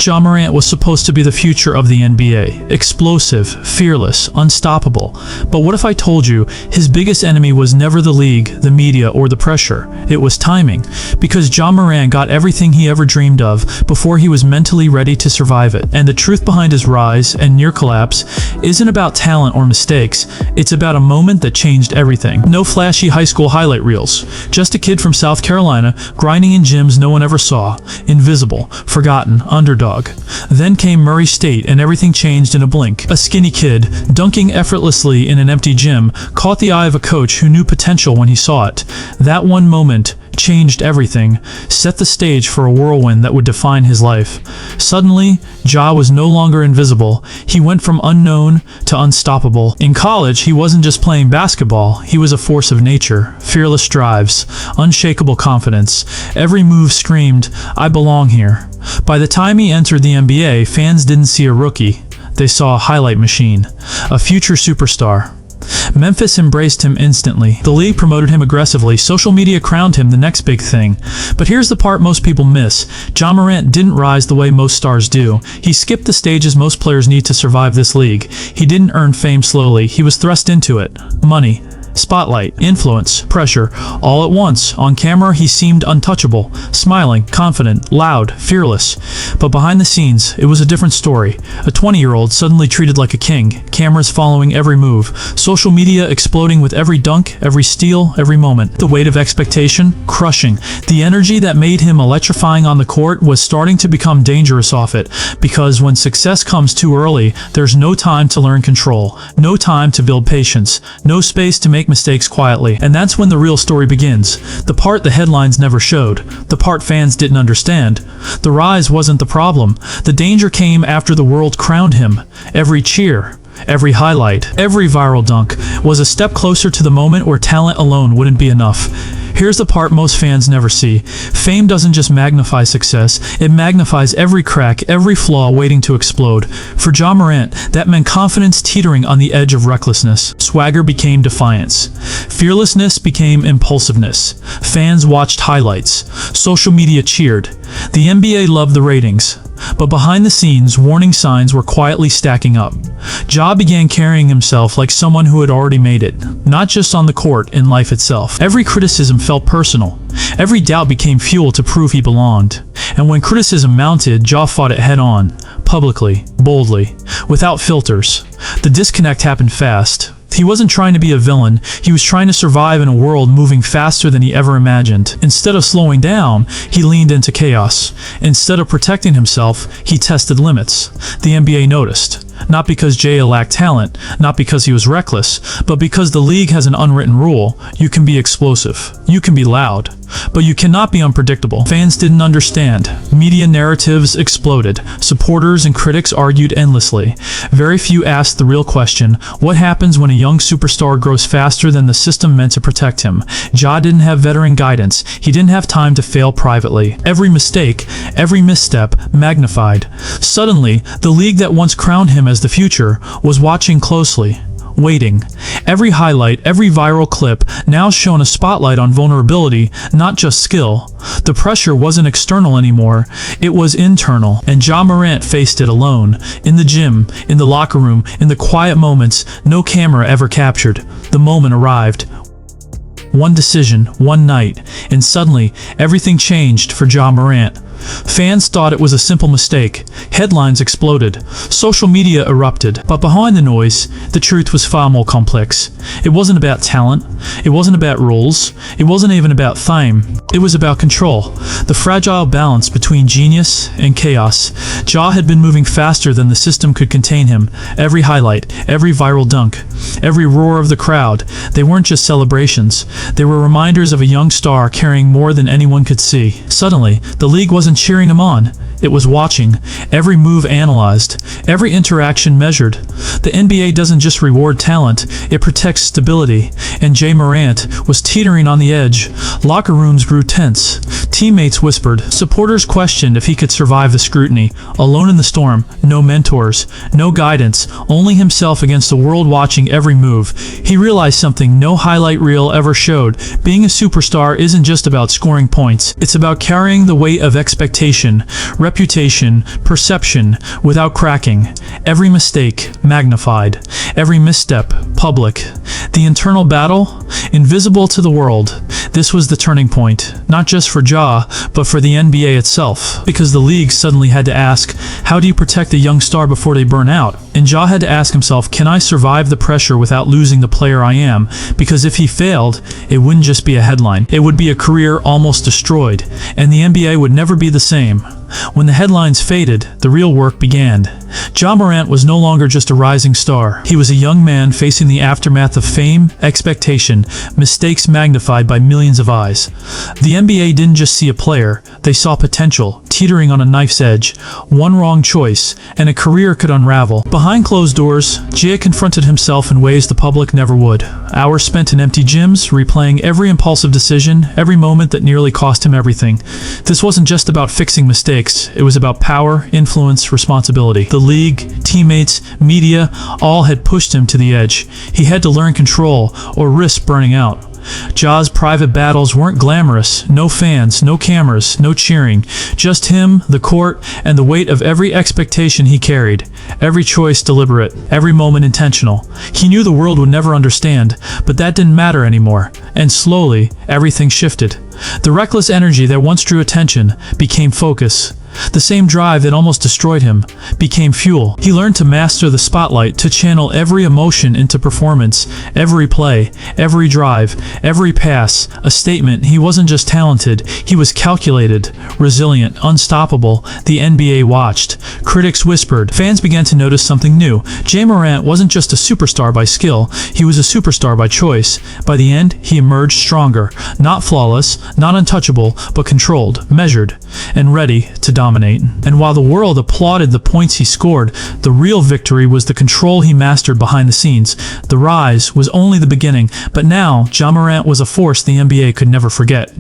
Ja Morant was supposed to be the future of the NBA. Explosive, fearless, unstoppable. But what if I told you his biggest enemy was never the league, the media, or the pressure? It was timing. Because Ja Morant got everything he ever dreamed of before he was mentally ready to survive it. And the truth behind his rise and near collapse isn't about talent or mistakes. It's about a moment that changed everything. No flashy high school highlight reels. Just a kid from South Carolina grinding in gyms no one ever saw. Invisible, forgotten, underdog. Then came Murray State and everything changed in a blink. A skinny kid, dunking effortlessly in an empty gym, caught the eye of a coach who knew potential when he saw it. That one moment changed everything, set the stage for a whirlwind that would define his life. Suddenly, Ja was no longer invisible. He went from unknown to unstoppable. In college, he wasn't just playing basketball, he was a force of nature. Fearless drives, unshakable confidence. Every move screamed, "I belong here." By the time he entered the NBA, fans didn't see a rookie. They saw a highlight machine, a future superstar. Memphis embraced him instantly. The league promoted him aggressively. Social media crowned him the next big thing. But here's the part most people miss. Ja Morant didn't rise the way most stars do. He skipped the stages most players need to survive this league. He didn't earn fame slowly. He was thrust into it. Money, spotlight, influence, pressure, all at once. On camera, he seemed untouchable, smiling, confident, loud, fearless. But behind the scenes, it was a different story. A 20-year-old suddenly treated like a king, cameras following every move, social media exploding with every dunk, every steal, every moment. The weight of expectation, crushing. The energy that made him electrifying on the court was starting to become dangerous off it, because when success comes too early, there's no time to learn control, no time to build patience, no space to make mistakes quietly. And that's when the real story begins. The part the headlines never showed. The part fans didn't understand. The rise wasn't the problem. The danger came after the world crowned him. Every cheer, every highlight, every viral dunk was a step closer to the moment where talent alone wouldn't be enough. Here's the part most fans never see. Fame doesn't just magnify success, it magnifies every crack, every flaw waiting to explode. For Ja Morant, that meant confidence teetering on the edge of recklessness. Swagger became defiance. Fearlessness became impulsiveness. Fans watched highlights. Social media cheered. The NBA loved the ratings. But behind the scenes, warning signs were quietly stacking up. Ja began carrying himself like someone who had already made it, not just on the court, in life itself. Every criticism felt personal. Every doubt became fuel to prove he belonged. And when criticism mounted, Ja fought it head-on, publicly, boldly, without filters. The disconnect happened fast. He wasn't trying to be a villain, he was trying to survive in a world moving faster than he ever imagined. Instead of slowing down, he leaned into chaos. Instead of protecting himself, he tested limits. The NBA noticed. Not because Ja lacked talent, not because he was reckless, but because the league has an unwritten rule. You can be explosive, you can be loud, but you cannot be unpredictable. Fans didn't understand. Media narratives exploded. Supporters and critics argued endlessly. Very few asked the real question, what happens when a young superstar grows faster than the system meant to protect him? Ja didn't have veteran guidance. He didn't have time to fail privately. Every mistake, every misstep, magnified. Suddenly, the league that once crowned him as the future was watching closely, waiting. Every highlight, every viral clip now shone a spotlight on vulnerability, not just skill. The pressure wasn't external anymore, it was internal, and Ja Morant faced it alone. In the gym, in the locker room, in the quiet moments no camera ever captured. The moment arrived. One decision, one night, and suddenly everything changed for Ja Morant. Fans thought it was a simple mistake. Headlines exploded. Social media erupted. But behind the noise, the truth was far more complex. It wasn't about talent. It wasn't about rules. It wasn't even about fame. It was about control. The fragile balance between genius and chaos. Ja had been moving faster than the system could contain him. Every highlight, every viral dunk, every roar of the crowd, they weren't just celebrations. They were reminders of a young star carrying more than anyone could see. Suddenly, the league wasn't cheering him on. It was watching, every move analyzed, every interaction measured. The NBA doesn't just reward talent, it protects stability, and Ja Morant was teetering on the edge. Locker rooms grew tense. Teammates whispered. Supporters questioned if he could survive the scrutiny. Alone in the storm, no mentors, no guidance, only himself against the world watching every move. He realized something no highlight reel ever showed. Being a superstar isn't just about scoring points. It's about carrying the weight of expectations expectation, reputation, perception, without cracking. Every mistake, magnified. Every misstep, public. The internal battle, invisible to the world. This was the turning point, not just for Ja, but for the NBA itself. Because the league suddenly had to ask, how do you protect a young star before they burn out? And Ja had to ask himself, can I survive the pressure without losing the player I am? Because if he failed, it wouldn't just be a headline. It would be a career almost destroyed, and the NBA would never be the same. When the headlines faded, the real work began. Ja Morant was no longer just a rising star. He was a young man facing the aftermath of fame, expectation, mistakes magnified by millions of eyes. The NBA didn't just see a player, they saw potential, teetering on a knife's edge. One wrong choice, and a career could unravel. Behind closed doors, Ja confronted himself in ways the public never would. Hours spent in empty gyms, replaying every impulsive decision, every moment that nearly cost him everything. This wasn't just about fixing mistakes. It was about power, influence, responsibility. The league, teammates, media, all had pushed him to the edge. He had to learn control or risk burning out. Ja's private battles weren't glamorous. No fans, no cameras, no cheering. Just him, the court, and the weight of every expectation he carried. Every choice deliberate, every moment intentional. He knew the world would never understand, but that didn't matter anymore. And slowly, everything shifted. The reckless energy that once drew attention became focus. The same drive that almost destroyed him became fuel. He learned to master the spotlight, to channel every emotion into performance, every play, every drive, every pass, a statement. He wasn't just talented, he was calculated, resilient, unstoppable. The NBA watched. Critics whispered. Fans began to notice something new. Ja Morant wasn't just a superstar by skill, he was a superstar by choice. By the end, he emerged stronger. Not flawless, not untouchable, but controlled, measured, and ready to dominate. And while the world applauded the points he scored, the real victory was the control he mastered behind the scenes. The rise was only the beginning, but now Ja Morant was a force the NBA could never forget.